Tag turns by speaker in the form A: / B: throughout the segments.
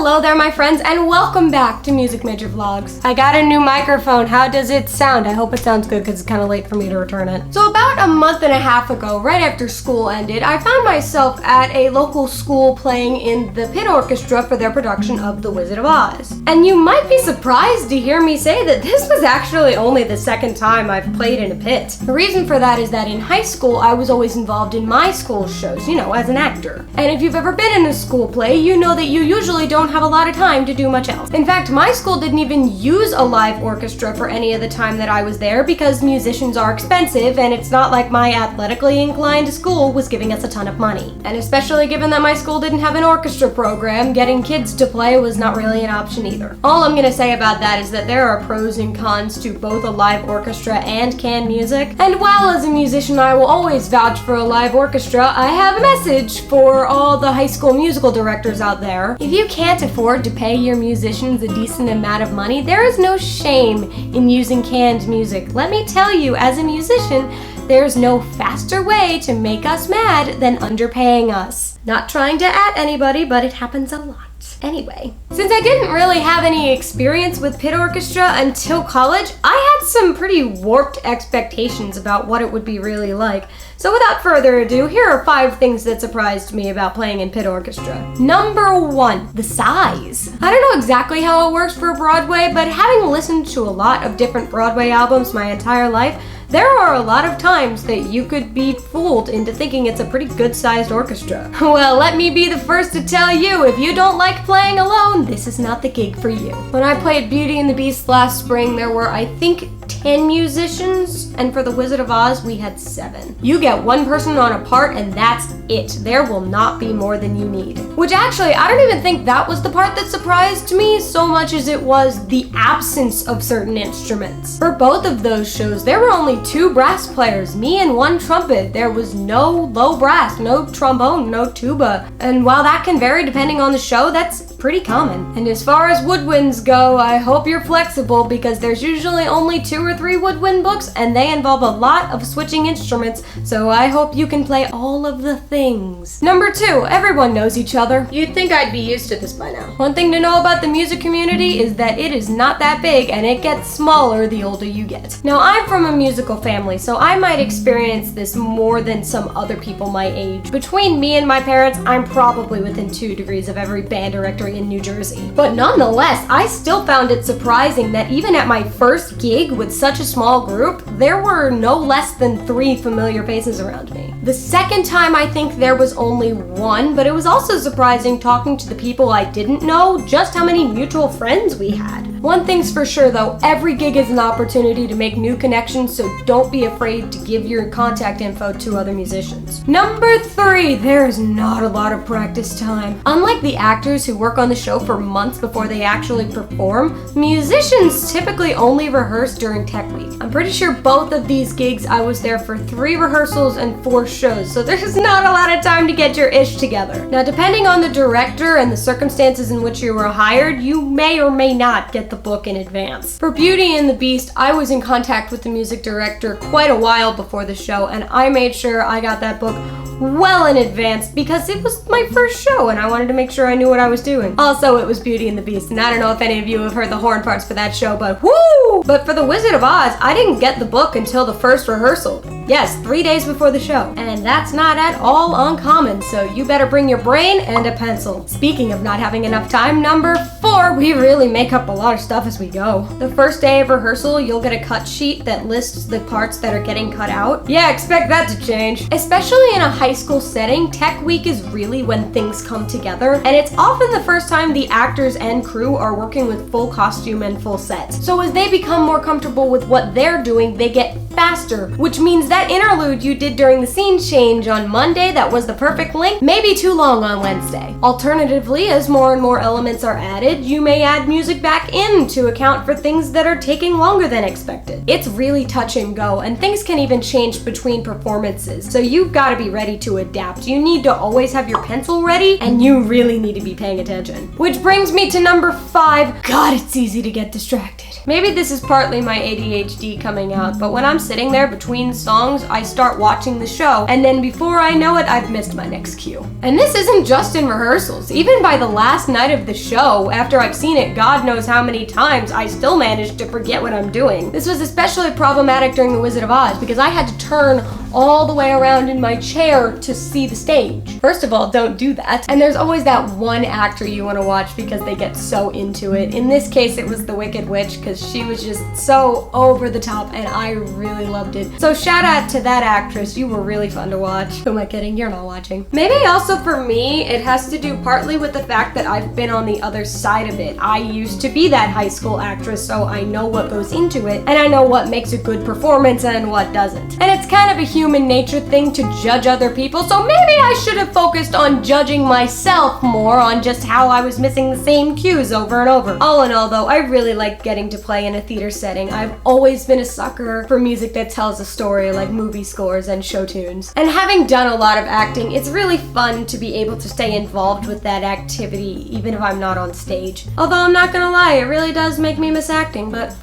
A: Hello there, my friends, and welcome back to Music Major Vlogs. I got a new microphone. How does it sound? I hope it sounds good because it's kind of late for me to return it. So about a month and a half ago, right after school ended, I found myself at a local school playing in the pit orchestra for their production of The Wizard of Oz. And you might be surprised to hear me say that this was actually only the second time I've played in a pit. The reason for that is that in high school, I was always involved in my school's shows, as an actor. And if you've ever been in a school play, you know that you usually don't have a lot of time to do much else. In fact, my school didn't even use a live orchestra for any of the time that I was there because musicians are expensive and it's not like my athletically inclined school was giving us a ton of money. And especially given that my school didn't have an orchestra program, getting kids to play was not really an option either. All I'm gonna say about that is that there are pros and cons to both a live orchestra and canned music. And while as a musician I will always vouch for a live orchestra, I have a message for all the high school musical directors out there. If you can't afford to pay your musicians a decent amount of money, there is no shame in using canned music. Let me tell you, as a musician, there's no faster way to make us mad than underpaying us. Not trying to at anybody, but it happens a lot. Anyway, since I didn't really have any experience with pit orchestra until college, I had some pretty warped expectations about what it would be really like. So without further ado, here are 5 things that surprised me about playing in pit orchestra. Number 1, the size. I don't know exactly how it works for Broadway, but having listened to a lot of different Broadway albums my entire life, there are a lot of times that you could be fooled into thinking it's a pretty good-sized orchestra. Well, let me be the first to tell you, if you don't like playing alone, this is not the gig for you. When I played Beauty and the Beast last spring, there were, I think, 10 musicians, and for The Wizard of Oz, we had 7. You get one person on a part, and that's it. There will not be more than you need. Which actually, I don't even think that was the part that surprised me so much as it was the absence of certain instruments. For both of those shows, there were only 2 brass players, me and 1 trumpet. There was no low brass, no trombone, no tuba. And while that can vary depending on the show, that's pretty common. And as far as woodwinds go, I hope you're flexible because there's usually only 2 or 3 woodwind books and they involve a lot of switching instruments, so I hope you can play all of the things. Number 2, everyone knows each other. You'd think I'd be used to this by now. One thing to know about the music community is that it is not that big and it gets smaller the older you get. Now, I'm from a musical family, so I might experience this more than some other people my age. Between me and my parents, I'm probably within 2 degrees of every band director in New Jersey. But nonetheless, I still found it surprising that even at my first gig with such a small group, there were no less than 3 familiar faces around me. The second time, I think there was only 1, but it was also surprising talking to the people I didn't know just how many mutual friends we had. One thing's for sure though, every gig is an opportunity to make new connections, so don't be afraid to give your contact info to other musicians. Number 3, there's not a lot of practice time. Unlike the actors who work on the show for months before they actually perform, musicians typically only rehearse during Tech Week. I'm pretty sure both of these gigs I was there for 3 rehearsals and 4 shows, so there's not a lot of time to get your ish together. Now, depending on the director and the circumstances in which you were hired, you may or may not get the book in advance. For Beauty and the Beast, I was in contact with the music director quite a while before the show, and I made sure I got that book well in advance because it was my first show and I wanted to make sure I knew what I was doing. Also, it was Beauty and the Beast, and I don't know if any of you have heard the horn parts for that show, but woo! But for The Wizard of Oz, I didn't get the book until the first rehearsal. Yes, 3 days before the show. And that's not at all uncommon, so you better bring your brain and a pencil. Speaking of not having enough time, number 4, we really make up a lot of stuff as we go. The first day of rehearsal, you'll get a cut sheet that lists the parts that are getting cut out. Yeah, expect that to change. Especially in a high school setting, Tech Week is really when things come together, and it's often the first time the actors and crew are working with full costume and full sets. So as they become more comfortable with what they're doing, they get faster, which means that interlude you did during the scene change on Monday that was the perfect length may be too long on Wednesday. Alternatively, as more and more elements are added, you may add music back in to account for things that are taking longer than expected. It's really touch and go, and things can even change between performances, so you've got to be ready to adapt. You need to always have your pencil ready, and you really need to be paying attention. Which brings me to number 5. God, it's easy to get distracted. Maybe this is partly my ADHD coming out, but when I'm sitting there between songs, I start watching the show, and then before I know it, I've missed my next cue. And this isn't just in rehearsals. Even by the last night of the show, after I've seen it God knows how many times, I still managed to forget what I'm doing. This was especially problematic during The Wizard of Oz because I had to turn all the way around in my chair to see the stage. First of all, don't do that. And there's always that one actor you want to watch because they get so into it. In this case, it was the Wicked Witch because she was just so over the top and I really loved it. So shout out to that actress. You were really fun to watch. Who am I kidding? You're not watching. Maybe also for me, it has to do partly with the fact that I've been on the other side of it. I used to be that high school actress, so I know what goes into it and I know what makes a good performance and what doesn't. And it's kind of a human nature thing to judge other people, so maybe I should have focused on judging myself more on just how I was missing the same cues over and over. All in all though, I really like getting to play in a theater setting. I've always been a sucker for music that tells a story, like movie scores and show tunes. And having done a lot of acting, it's really fun to be able to stay involved with that activity even if I'm not on stage. Although I'm not gonna lie, it really does make me miss acting, but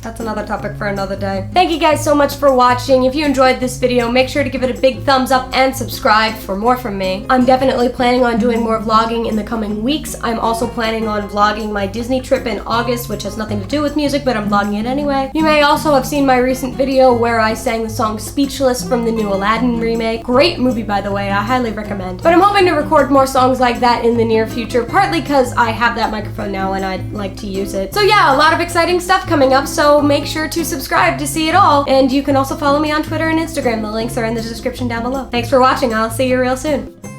A: that's another topic for another day. Thank you guys so much for watching. If you enjoyed this video, make sure to give it a big thumbs up and subscribe for more from me. I'm definitely planning on doing more vlogging in the coming weeks. I'm also planning on vlogging my Disney trip in August, which has nothing to do with music, but I'm vlogging it anyway. You may also have seen my recent video where I sang the song Speechless from the new Aladdin remake. Great movie, by the way, I highly recommend. But I'm hoping to record more songs like that in the near future, partly because I have that microphone now and I'd like to use it. So yeah, a lot of exciting stuff coming up, so make sure to subscribe to see it all. And you can also follow me on Twitter and Instagram. The links are in the description down below. Thanks for watching. I'll see you real soon.